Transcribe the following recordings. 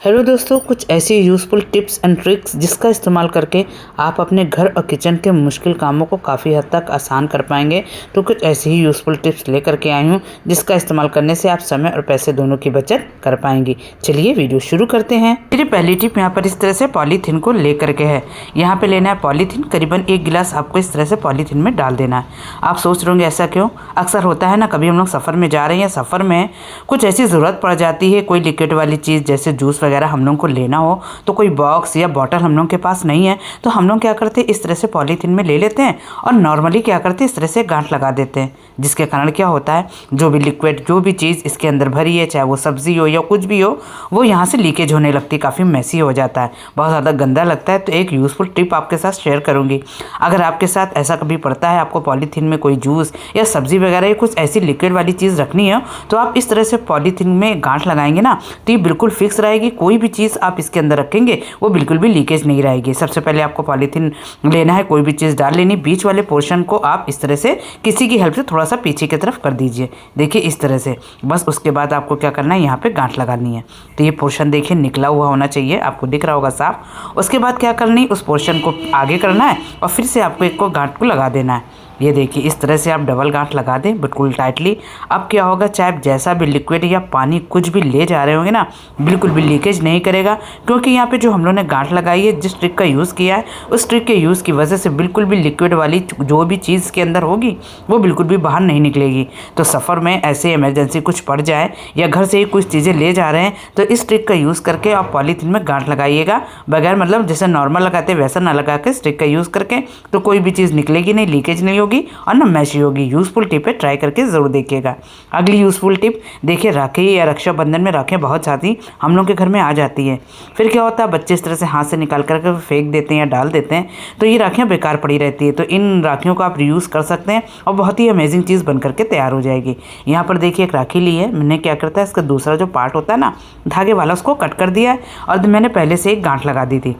Hello दोस्तों, कुछ ऐसी यूज़फुल टिप्स एंड ट्रिक्स जिसका इस्तेमाल करके आप अपने घर और किचन के मुश्किल कामों को काफ़ी हद तक आसान कर पाएंगे। तो कुछ ऐसी ही यूज़फुल टिप्स लेकर के आई हूँ जिसका इस्तेमाल करने से आप समय और पैसे दोनों की बचत कर पाएंगी। चलिए वीडियो शुरू करते हैं। मेरी पहली टिप यहाँ पर इस तरह से पॉलीथीन को लेकर के है। यहाँ पे लेना है पॉलीथीन, करीबन 1 गिलास आपको इस तरह से पॉलीथीन में डाल देना है। आप सोच रहे होंगे ऐसा क्यों? अक्सर होता है ना, कभी हम लोग सफ़र में जा रहे हैं या सफ़र में कुछ ऐसी ज़रूरत पड़ जाती है, कोई लिक्विड वाली चीज़ जैसे जूस वगैरह हम लोग को लेना हो तो कोई बॉक्स या बॉटल हम लोग के पास नहीं है, तो हम लोग क्या करते हैं, इस तरह से पॉलीथीन में ले लेते हैं और नॉर्मली क्या करते हैं, इस तरह से गांठ लगा देते हैं। जिसके कारण क्या होता है, जो भी लिक्विड, जो भी चीज़ इसके अंदर भरी है, चाहे वो सब्जी हो या कुछ भी हो, वो यहाँ से लीकेज होने लगती है, काफ़ी मैसी हो जाता है, बहुत ज़्यादा गंदा लगता है। तो एक यूज़फुल टिप आपके साथ शेयर करूँगी। अगर आपके साथ ऐसा कभी पड़ता है, आपको पॉलीथीन में कोई जूस या सब्जी वगैरह या कुछ ऐसी लिक्विड वाली चीज़ रखनी है, तो आप इस तरह से पॉलीथीन में गांठ लगाएंगे ना, तो ये बिल्कुल फिक्स रहेगी। कोई भी चीज़ आप इसके अंदर रखेंगे वो बिल्कुल भी लीकेज नहीं रहेगी। सबसे पहले आपको पॉलीथीन लेना है, कोई भी चीज़ डाल लेनी, बीच वाले पोर्शन को आप इस तरह से किसी की हेल्प से थोड़ा सा पीछे की तरफ कर दीजिए। देखिए इस तरह से, बस उसके बाद आपको क्या करना है, यहाँ पे गांठ लगानी है। तो ये पोर्शन देखिए निकला हुआ होना चाहिए, आपको दिख रहा होगा साफ। उसके बाद क्या करनी है, उस पोर्शन को आगे करना है और फिर से आपको एक को गांठ को लगा देना है। ये देखिए इस तरह से आप डबल गांठ लगा दें बिल्कुल टाइटली। अब क्या होगा, चाहे जैसा भी लिक्विड या पानी कुछ भी ले जा रहे होंगे ना, बिल्कुल भी लीकेज नहीं करेगा, क्योंकि यहाँ पे जो हम लोगों ने गांठ लगाई है, जिस ट्रिक का यूज़ किया है, उस ट्रिक के यूज़ की वजह से बिल्कुल भी लिक्विड वाली जो भी चीज़ के अंदर होगी वो बिल्कुल भी बाहर नहीं निकलेगी। तो सफ़र में ऐसे इमरजेंसी कुछ पड़ जाए या घर से ही कुछ चीज़ें ले जा रहे हैं, तो इस ट्रिक का यूज़ करके आप पॉलीथीन में गांठ लगाइएगा, बगैर मतलब जैसे नॉर्मल लगाते हैं वैसा ना लगा के इस ट्रिक का यूज़ करके, तो कोई भी चीज़ निकलेगी नहीं, लीकेज नहीं होगी और ना मैशी होगी। यूज़फुल टिप है, ट्राई करके ज़रूर देखिएगा। अगली यूज़फुल टिप देखिए, राखी या रक्षाबंधन में राखें बहुत सारी हम लोग के घर में आ जाती है। फिर क्या होता है, बच्चे इस तरह से हाथ से निकाल करके फेंक देते हैं या डाल देते हैं, तो ये राखियाँ बेकार पड़ी रहती है। तो इन राखियों को आप रीयूज़ कर सकते हैं और बहुत ही अमेजिंग चीज़ बन करके तैयार हो जाएगी। यहाँ पर देखिए एक राखी ली है, मैंने क्या करता है, इसका दूसरा जो पार्ट होता है ना, धागे वाला, उसको कट कर दिया है और मैंने पहले से एक गांठ लगा दी थी।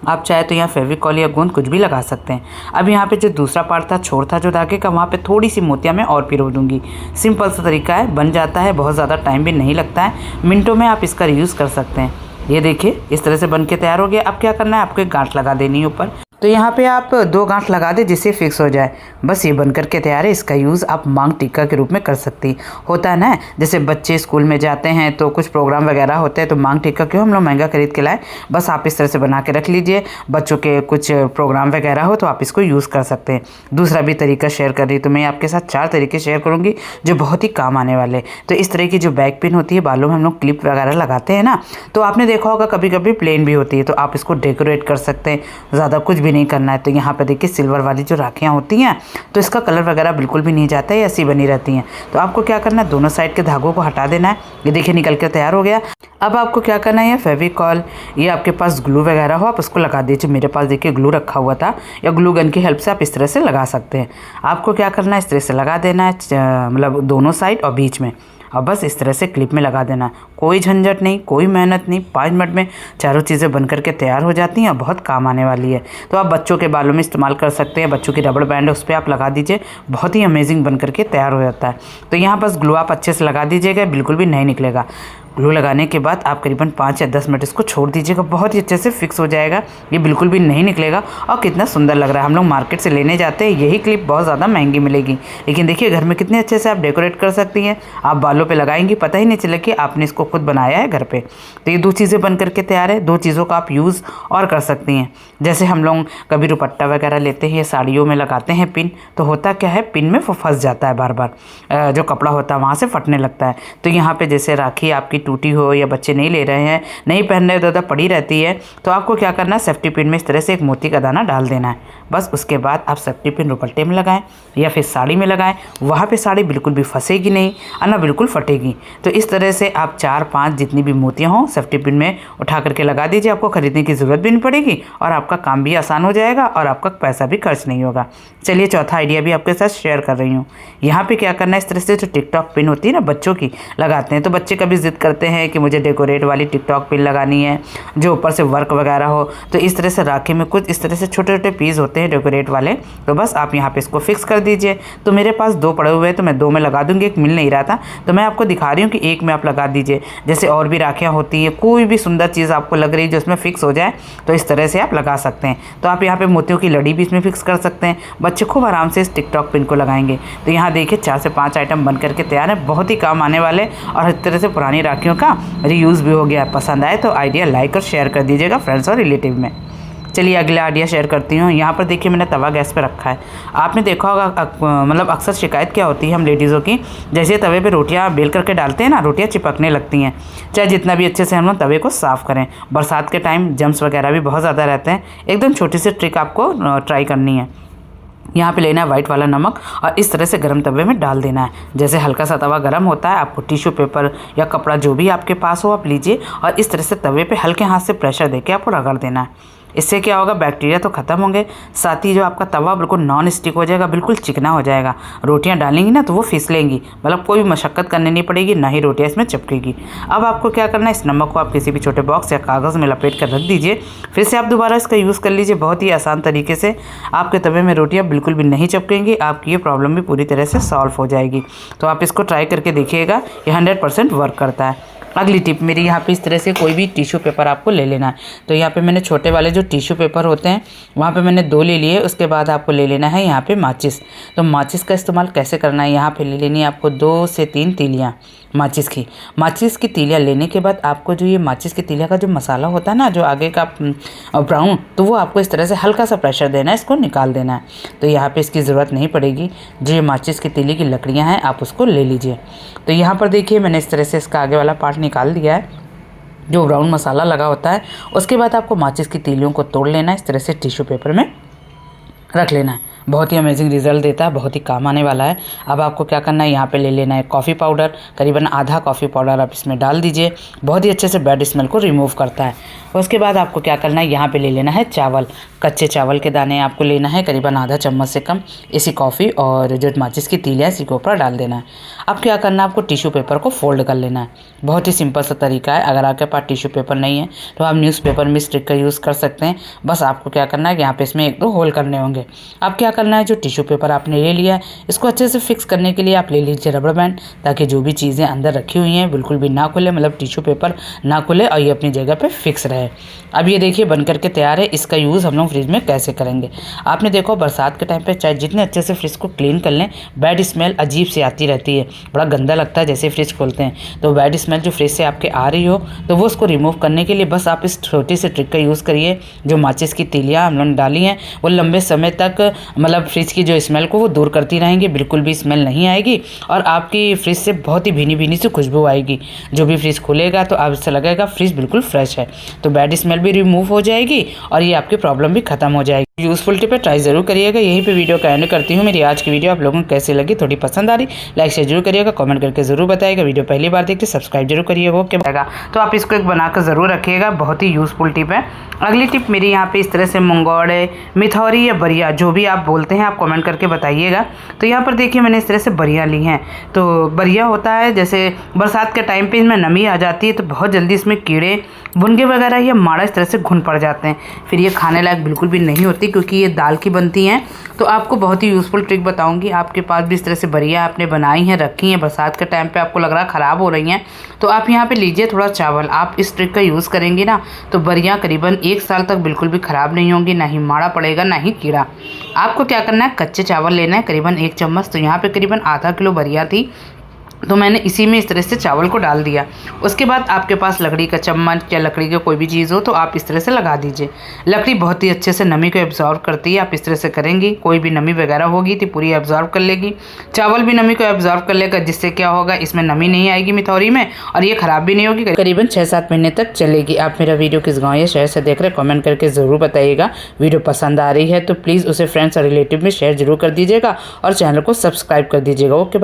आप चाहे तो यहाँ फेविकॉल या गोंद कुछ भी लगा सकते हैं। अब यहाँ पे जो दूसरा पार्ट था, छोर था जो धागे का, वहाँ पे थोड़ी सी मोतियाँ मैं और पिरो दूँगी। सिंपल सा तरीका है, बन जाता है, बहुत ज़्यादा टाइम भी नहीं लगता है, मिनटों में आप इसका रीयूज़ कर सकते हैं। ये देखिए इस तरह से बन के तैयार हो गया। अब क्या करना है, आपको एक गांठ लगा देनी है ऊपर। तो यहाँ पे आप 2 गांठ लगा दें जिससे फिक्स हो जाए। बस ये बन करके तैयार है। इसका यूज़ आप मांग टीका के रूप में कर सकती हैं। होता है ना, जैसे बच्चे स्कूल में जाते हैं तो कुछ प्रोग्राम वगैरह होते हैं, तो मांग टीका क्यों हम लोग महंगा खरीद के लाएं, बस आप इस तरह से बना के रख लीजिए। बच्चों के कुछ प्रोग्राम वगैरह हो तो आप इसको यूज़ कर सकते हैं। दूसरा भी तरीका शेयर कर रही, तो मैं आपके साथ 4 तरीके शेयर करूँगी जो बहुत ही काम आने वाले। तो इस तरह की जो बैक पिन होती है, बालों में हम लोग क्लिप वगैरह लगाते हैं ना, तो आपने देखा होगा कभी कभी प्लेन भी होती है, तो आप इसको डेकोरेट कर सकते हैं। ज़्यादा कुछ भी नहीं करना है। तो यहाँ पे देखिए सिल्वर वाली जो राखियाँ होती हैं, तो इसका कलर वगैरह बिल्कुल भी नहीं जाता है, ऐसी बनी रहती हैं। तो आपको क्या करना है, दोनों साइड के धागों को हटा देना है। ये देखिए निकल के तैयार हो गया। अब आपको क्या करना है, फेविकॉल, ये आपके पास ग्लू वगैरह हो आप उसको लगा दीजिए। मेरे पास देखिए ग्लू रखा हुआ था, या ग्लू गन की हेल्प से आप इस तरह से लगा सकते हैं। आपको क्या करना है, इस तरह से लगा देना है, मतलब दोनों साइड और बीच में, और बस इस तरह से क्लिप में लगा देना। कोई झंझट नहीं, कोई मेहनत नहीं, 5 मिनट में चारों चीज़ें बन करके तैयार हो जाती हैं और बहुत काम आने वाली है। तो आप बच्चों के बालों में इस्तेमाल कर सकते हैं। बच्चों की रबड़ बैंड है, उस पर आप लगा दीजिए, बहुत ही अमेजिंग बन करके तैयार हो जाता है। तो यहाँ बस ग्लू आप अच्छे से लगा दीजिएगा, बिल्कुल भी नहीं निकलेगा। ग्लू लगाने के बाद आप करीबन 5 या 10 मिनट इसको छोड़ दीजिएगा, बहुत ही अच्छे से फिक्स हो जाएगा, ये बिल्कुल भी नहीं निकलेगा। और कितना सुंदर लग रहा है। हम लोग मार्केट से लेने जाते हैं, यही क्लिप बहुत ज़्यादा महंगी मिलेगी, लेकिन देखिए घर में कितने अच्छे से आप डेकोरेट कर सकती हैं। आप बालों पे लगाएंगी, पता ही नहीं चले कि आपने इसको खुद बनाया है घर पे। तो ये 2 चीज़ें बन करके तैयार है। 2 चीज़ों का आप यूज़ और कर सकती हैं। जैसे हम लोग कभी दुपट्टा वगैरह लेते हैं या साड़ियों में लगाते हैं पिन, तो होता क्या है, पिन में फंस जाता है, बार बार जो कपड़ा होता है वहाँ से फटने लगता है। तो यहाँ पे जैसे राखी आपकी टूटी हो या बच्चे नहीं ले रहे हैं, नहीं पहन रहे, ज़्यादा पड़ी रहती है, तो आपको क्या करना है, सेफ्टी पिन में इस तरह से एक मोती का दाना डाल देना है। बस उसके बाद आप सेफ्टी पिन दुपट्टे में लगाएं या फिर साड़ी में लगाएं, वहाँ पे साड़ी बिल्कुल भी फंसेगी नहीं और ना बिल्कुल फटेगी। तो इस तरह से आप 4-5 जितनी भी मोतियाँ हों सेफ्टी पिन में उठा करके लगा दीजिए। आपको खरीदने की ज़रूरत भी नहीं पड़ेगी और आपका काम भी आसान हो जाएगा और आपका पैसा भी खर्च नहीं होगा। चलिए चौथा आइडिया भी आपके साथ शेयर कर रही हूँ। यहाँ पे क्या करना है, इस तरह से जो टिकटॉक पिन होती है ना, बच्चों की लगाते हैं, तो बच्चे कभी जिद कर करते हैं कि मुझे डेकोरेट वाली टिकटॉक पिन लगानी है जो ऊपर से वर्क वगैरह हो, तो इस तरह से राखी में कुछ इस तरह से छोटे छोटे पीस होते हैं डेकोरेट वाले, तो बस आप यहाँ पे इसको फिक्स कर दीजिए। तो मेरे पास 2 पड़े हुए हैं तो मैं 2 में लगा दूँगी, एक मिल नहीं रहा था तो मैं आपको दिखा रही हूँ कि एक में आप लगा दीजिए। जैसे और भी राखियाँ होती हैं, कोई भी सुंदर चीज़ आपको लग रही है जो इसमें फिक्स हो जाए तो इस तरह से आप लगा सकते हैं। तो आप यहाँ पे मोतियों की लड़ी भी इसमें फिक्स कर सकते हैं। बच्चे खूब आराम से इस टिकटॉक पिन को लगाएंगे। तो यहाँ देखिए 4 से 5 आइटम बन करके तैयार है, बहुत ही काम आने वाले और इस तरह से पुरानी राखियों का रीयूज़ भी हो गया। पसंद आए तो आइडिया लाइक और शेयर कर दीजिएगा फ्रेंड्स और रिलेटिव में। चलिए अगला आइडिया शेयर करती हूँ। यहाँ पर देखिए मैंने तवा गैस पे रखा है। आपने देखा होगा मतलब अक्सर शिकायत क्या होती है हम लेडीज़ों की, जैसे तवे पे रोटियाँ बेल करके डालते हैं ना, रोटियाँ चिपकने लगती हैं। चाहे जितना भी अच्छे से हम लोग तवे को साफ़ करें, बरसात के टाइम जम्स वगैरह भी बहुत ज़्यादा रहते हैं। एकदम छोटी सी ट्रिक आपको ट्राई करनी है। यहाँ पे लेना है वाइट वाला नमक और इस तरह से गर्म तवे में डाल देना है। जैसे हल्का सा तवा गर्म होता है, आपको टिश्यू पेपर या कपड़ा जो भी आपके पास हो आप लीजिए और इस तरह से तवे पे हल्के हाथ से प्रेशर देके आपको रगड़ देना है। इससे क्या होगा, बैक्टीरिया तो ख़त्म होंगे, साथ ही जो आपका तवा बिल्कुल नॉन स्टिक हो जाएगा, बिल्कुल चिकना हो जाएगा। रोटियां डालेंगी ना तो वो फिसलेंगी, मतलब कोई भी मशक्क़त करनी नहीं पड़ेगी, ना ही रोटियां इसमें चिपकेगी। अब आपको क्या करना है, इस नमक को आप किसी भी छोटे बॉक्स या कागज़ में लपेट कर रख दीजिए। फिर से आप दोबारा इसका यूज़ कर लीजिए। बहुत ही आसान तरीके से आपके तवे में रोटियाँ बिल्कुल भी नहीं चिपकेंगी, आपकी ये प्रॉब्लम भी पूरी तरह से सॉल्व हो जाएगी। तो आप इसको ट्राई करके देखिएगा, ये 100% वर्क करता है। अगली टिप मेरी यहाँ पे इस तरह से कोई भी टिश्यू पेपर आपको ले लेना है। तो यहाँ पे मैंने छोटे वाले जो टिश्यू पेपर होते हैं वहाँ पे मैंने 2 ले लिए। उसके बाद आपको ले लेना है यहाँ पे माचिस। तो माचिस का इस्तेमाल कैसे करना है, यहाँ पे ले लेनी है आपको 2 से 3 तीलियाँ माचिस की तीलियाँ लेने के बाद आपको जो ये माचिस की तीलियाँ का जो मसाला होता है ना, जो आगे का ब्राउन, तो वो आपको इस तरह से हल्का सा प्रेशर देना है, इसको निकाल देना है। तो यहाँ पे इसकी ज़रूरत नहीं पड़ेगी। जो ये माचिस की तीली की लकड़ियाँ हैं आप उसको ले लीजिए। तो यहाँ पर देखिए मैंने इस तरह से इसका आगे वाला पार्ट निकाल दिया है, जो ब्राउन मसाला लगा होता है। उसके बाद आपको माचिस की तीलियों को तोड़ लेना है, इस तरह से टिश्यू पेपर में रख लेना है। बहुत ही अमेजिंग रिजल्ट देता है, बहुत ही काम आने वाला है। अब आपको क्या करना है, यहाँ पे ले लेना है कॉफ़ी पाउडर, करीबन आधा कॉफ़ी पाउडर आप इसमें डाल दीजिए। बहुत ही अच्छे से बैड स्मेल को रिमूव करता है। उसके बाद आपको क्या करना है, यहाँ पे ले लेना है चावल, कच्चे चावल के दाने आपको लेना है, करीबन आधा चम्मच से कम। इसी कॉफ़ी और जो माचिस की तीलियाँ इसी के ऊपर डाल देना है। अब क्या करना है, आपको टिश्यू पेपर को फोल्ड कर लेना है। बहुत ही सिंपल सा तरीका है। अगर आपके पास टिश्यू पेपर नहीं है तो आप न्यूज़पेपर में इस ट्रिक का यूज़ कर सकते हैं। बस आपको क्या करना है, यहाँ पे इसमें 1-2 होल करने होंगे। अब क्या करना है, जो टिश्यू पेपर आपने ले लिया है इसको अच्छे से फिक्स करने के लिए आप ले लीजिए रबर बैंड, ताकि जो भी चीज़ें अंदर रखी हुई हैं बिल्कुल भी ना खुले, मतलब टिश्यू पेपर ना खुले और ये अपनी जगह पे फिक्स रहे। अब ये देखिए बन करके तैयार है। इसका यूज़ हम लोग फ्रिज में कैसे करेंगे, आपने देखो बरसात के टाइम पे चाहे जितने अच्छे से फ्रिज को क्लीन कर लें, बैड स्मेल अजीब सी आती रहती है, बड़ा गंदा लगता है जैसे फ्रिज खोलते हैं। तो बैड स्मेल जो फ्रिज से आपके आ रही हो तो वो उसको रिमूव करने के लिए बस आप इस छोटी सी ट्रिक का यूज़ करिए। जो माचिस की तीलियाँ हम लोगों ने डाली हैं वो लंबे समय तक मतलब फ्रिज की जो स्मेल को वो दूर करती रहेंगी, बिल्कुल भी स्मेल नहीं आएगी और आपकी फ्रिज से बहुत ही भीनी भीनी सी खुशबू आएगी। जो भी फ्रिज खुलेगा तो आपसे लगेगा फ्रिज बिल्कुल फ्रेश है। तो बैड स्मेल भी रिमूव हो जाएगी और ये आपकी प्रॉब्लम भी खत्म हो जाएगी। यूज़फुल टिप है, ट्राई ज़रूर करिएगा। यहीं पे वीडियो का एंड करती हूँ। मेरी आज की वीडियो आप लोगों को कैसी लगी, थोड़ी पसंद आ रही, लाइक शेयर जरूर करिएगा, कमेंट करके ज़रूर बताइएगा। वीडियो पहली बार देखते सब्सक्राइब जरूर करिएगा। ओके बताएगा तो आप इसको एक बनाकर ज़रूर रखिएगा, बहुत ही यूज़फुल टिप है। अगली टिप मेरी यहाँ पे इस तरह से मंगोड़े, मिथौरी या बरिया जो भी आप बोलते हैं आप कमेंट करके बताइएगा। तो यहाँ पर देखिए मैंने इस तरह से बरिया ली हैं। तो बरिया होता है जैसे बरसात के टाइम पे इसमें नमी आ जाती है तो बहुत जल्दी इसमें कीड़े, भुनगे वगैरह या माड़ा इस तरह से घुन पड़ जाते हैं, फिर ये खाने लायक बिल्कुल भी नहीं होती क्योंकि ये दाल की बनती हैं। तो आपको बहुत ही यूज़फुल ट्रिक बताऊंगी। आपके पास भी इस तरह से बरिया आपने बनाई हैं, रखी हैं, बरसात के टाइम पे आपको लग रहा ख़राब हो रही हैं, तो आप यहाँ पे लीजिए थोड़ा चावल। आप इस ट्रिक का यूज़ करेंगे ना तो बरिया करीबन 1 साल तक बिल्कुल भी ख़राब नहीं होंगी, ना ही माड़ा पड़ेगा ना ही कीड़ा। आपको क्या करना है, कच्चे चावल लेना है करीबन 1 चम्मच। तो यहाँ पे करीबन आधा किलो बरिया थी तो मैंने इसी में इस तरह से चावल को डाल दिया। उसके बाद आपके पास लकड़ी का चम्मच या लकड़ी का कोई भी चीज़ हो तो आप इस तरह से लगा दीजिए। लकड़ी बहुत ही अच्छे से नमी को एब्जॉर्व करती है। आप इस तरह से करेंगी, कोई भी नमी वगैरह होगी तो पूरी एब्जॉर्व कर लेगी। चावल भी नमी को एब्जॉर्व कर लेगा, जिससे क्या होगा, इसमें नमी नहीं आएगी मिथौरी में और ये ख़राब भी नहीं होगी। करीबन 6-7 महीने तक चलेगी। आप मेरा वीडियो किस गाँव या शहर से देख रहे कमेंट करके ज़रूर बताइएगा। वीडियो पसंद आ रही है तो प्लीज़ उसे फ्रेंड्स और रिलेटिव में शेयर जरूर कर दीजिएगा और चैनल को सब्सक्राइब कर दीजिएगा। ओके।